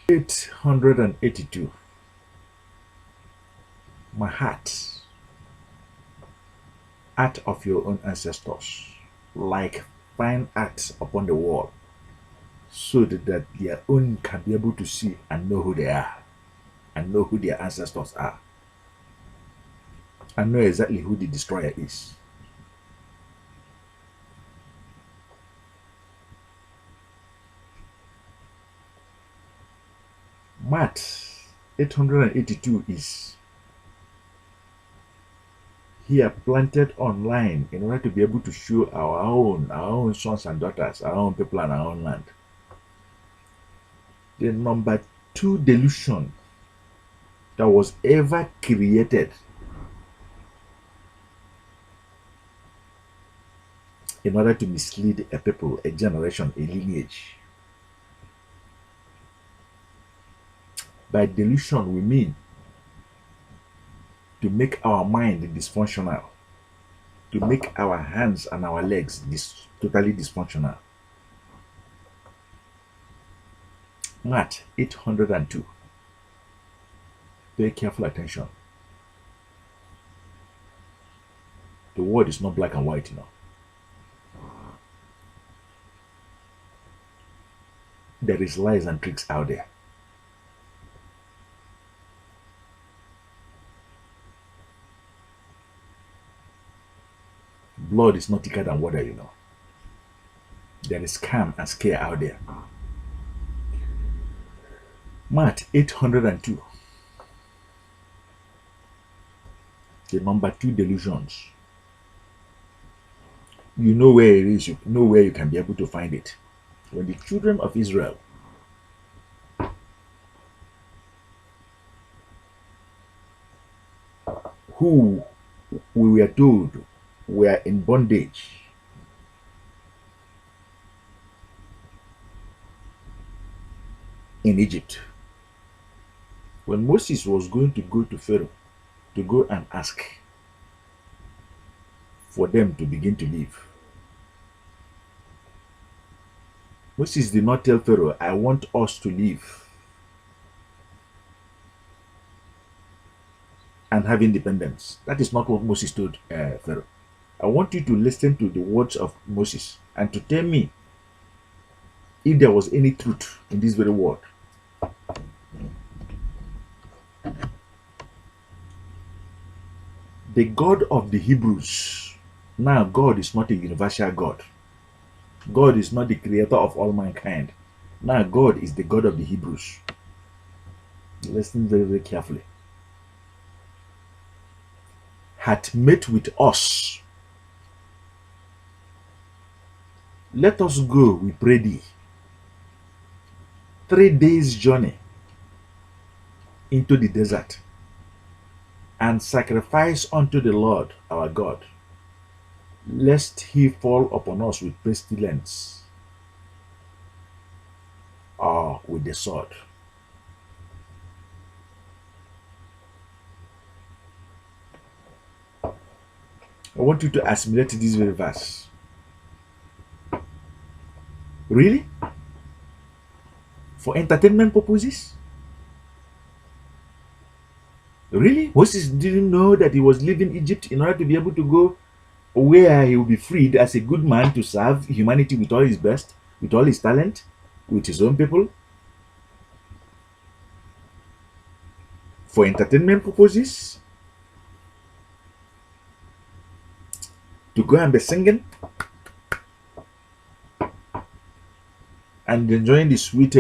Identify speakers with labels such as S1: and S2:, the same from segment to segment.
S1: 882. Maat, art of your own ancestors, like fine arts upon the wall, so that their own can be able to see and know who they are, and know who their ancestors are, and know exactly who the destroyer is. Maat 882 is here planted online in order to be able to show our own sons and daughters, our own people and our own land. The number two delusion that was ever created in order to mislead a people, a generation, a lineage. By delusion, we mean to make our mind dysfunctional, to make our hands and our legs totally dysfunctional. Maat 802. Pay careful attention. The world is not black and white, you know. There is lies and tricks out there. Blood is not thicker than water, you know. There is scam and scare out there. Maat 802. The number two delusions. You know where it is, you know where you can be able to find it. When the children of Israel who we were told were in bondage in Egypt, when Moses was going to go to Pharaoh to go and ask for them to begin to leave, Moses did not tell Pharaoh, I want us to leave and have independence. That is not what Moses told Pharaoh. I want you to listen to the words of Moses and to tell me if there was any truth in this very word. The God of the Hebrews. Now, God is not a universal God. God is not the creator of all mankind. Now, God is the God of the Hebrews. Listen very, very carefully. Had met with us. Let us go, we pray thee. 3 days' journey into the desert and sacrifice unto the Lord our God, lest he fall upon us with pestilence or with the sword. I want you to assimilate this very verse. Really? For entertainment purposes? Really? Moses didn't know that he was leaving Egypt in order to be able to go where he will be freed as a good man to serve humanity with all his best, with all his talent, with his own people? For entertainment purposes? To go and be singing and enjoying the sweet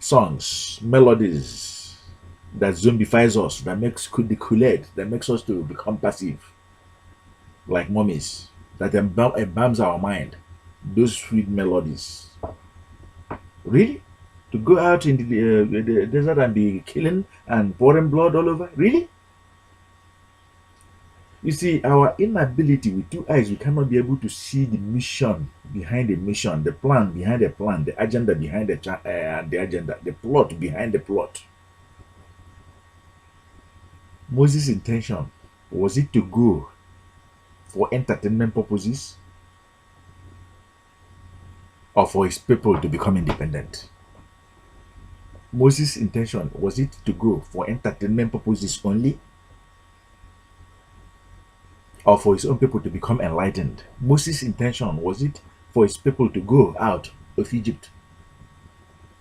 S1: songs, melodies that zombifies us, that makes the Kool-Aid, that makes us to become passive, like mummies, that embalms our mind. Those sweet melodies. Really? To go out in the desert and be killing and pouring blood all over? Really? You see, our inability with two eyes, we cannot be able to see the mission behind the mission, the plan behind the plan, the agenda behind the agenda, the plot behind the plot. Moses' intention, was it to go for entertainment purposes? or for his people to become independent? Moses' intention, was it to go for entertainment purposes only, or for his own people to become enlightened? Moses' intention, was it for his people to go out of Egypt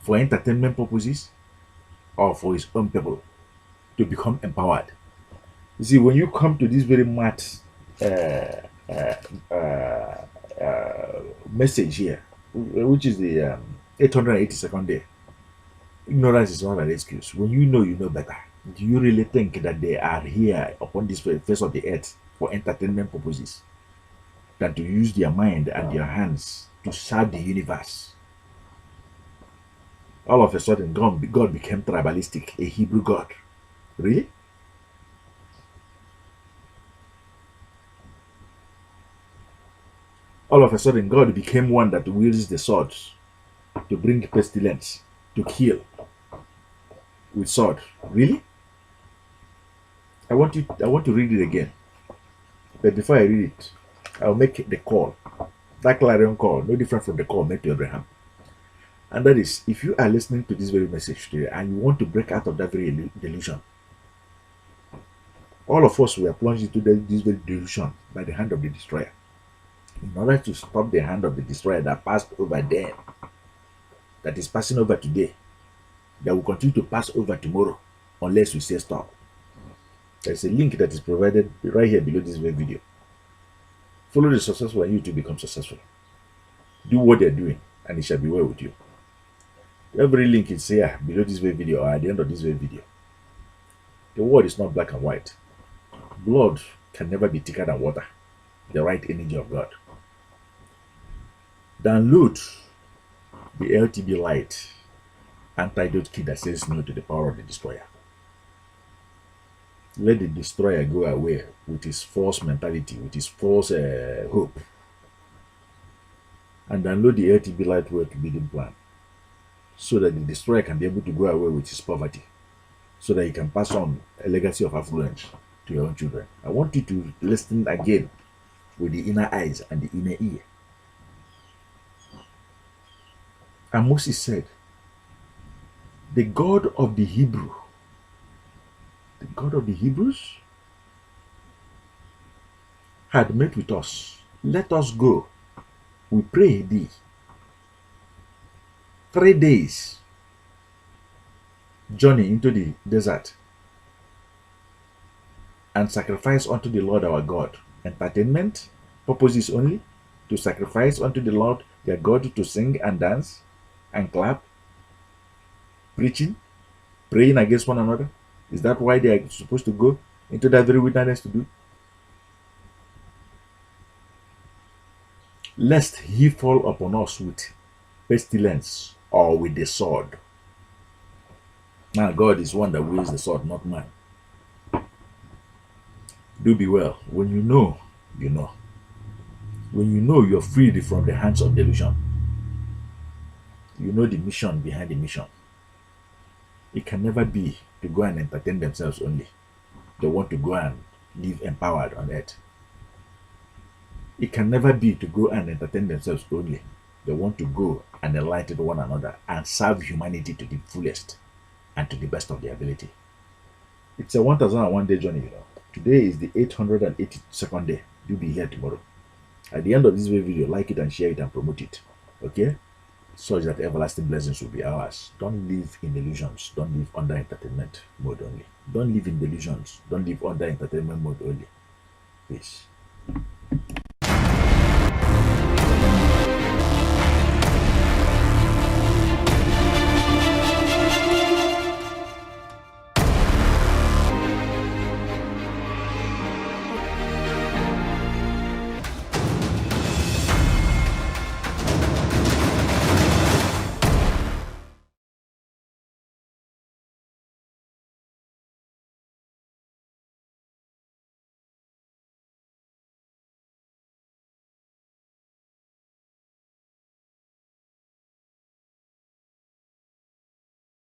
S1: for entertainment purposes, or for his own people to become empowered? You see, when you come to this very Maat message here, which is the 882nd day, ignorance is not an excuse. When you know better. Do you really think that they are here upon this face of the earth for entertainment purposes, than to use their mind and their hands to serve the universe? All of a sudden, God became tribalistic, a Hebrew God. Really? All of a sudden, God became one that wields the sword to bring pestilence, to kill with sword. Really? I want to read it again. But before I read it, I'll make the call. That clarion call, no different from the call made to Abraham. And that is, if you are listening to this very message today and you want to break out of that very delusion, all of us were plunged into this very delusion by the hand of the destroyer. In order to stop the hand of the destroyer that passed over then, that is passing over today, that will continue to pass over tomorrow, unless we say stop. There's a link that is provided right here below this very video. Follow the successful and you to become successful. Do what they're doing and it shall be well with you. Every link is here below this very video or at the end of this very video. The word is not black and white. Blood can never be thicker than water. The right energy of God. Download the LTBLIGHT antidote kit that says no to the power of the destroyer. Let the destroyer go away with his false mentality, with his false hope. And download the LTBLIGHT work building plan, so that the destroyer can be able to go away with his poverty, so that he can pass on a legacy of affluence to your own children. I want you to listen again with the inner eyes and the inner ear. And Moses said, the God of the Hebrews, had met with us. Let us go, we pray thee. 3 days journey into the desert and sacrifice unto the Lord our God. Entertainment purposes only, to sacrifice unto the Lord their God, to sing and dance and clap, preaching, praying against one another. Is that why they are supposed to go into that very wilderness to do? Lest he fall upon us with pestilence or with the sword. Now God is one that wields the sword, not man. Do be well. When you know, you know. When you know you're freed from the hands of delusion, you know the mission behind the mission. It can never be to go and entertain themselves only. They want to go and live empowered on earth. It can never be to go and entertain themselves only. They want to go and enlighten one another and serve humanity to the fullest and to the best of their ability. It's a 1001 day journey, you know. Today is the 882nd day. You'll be here tomorrow. At the end of this video, like it and share it and promote it. Okay? Such that everlasting blessings will be ours. Don't live in illusions. Don't live under entertainment mode only. Don't live in delusions. Don't live under entertainment mode only. Peace.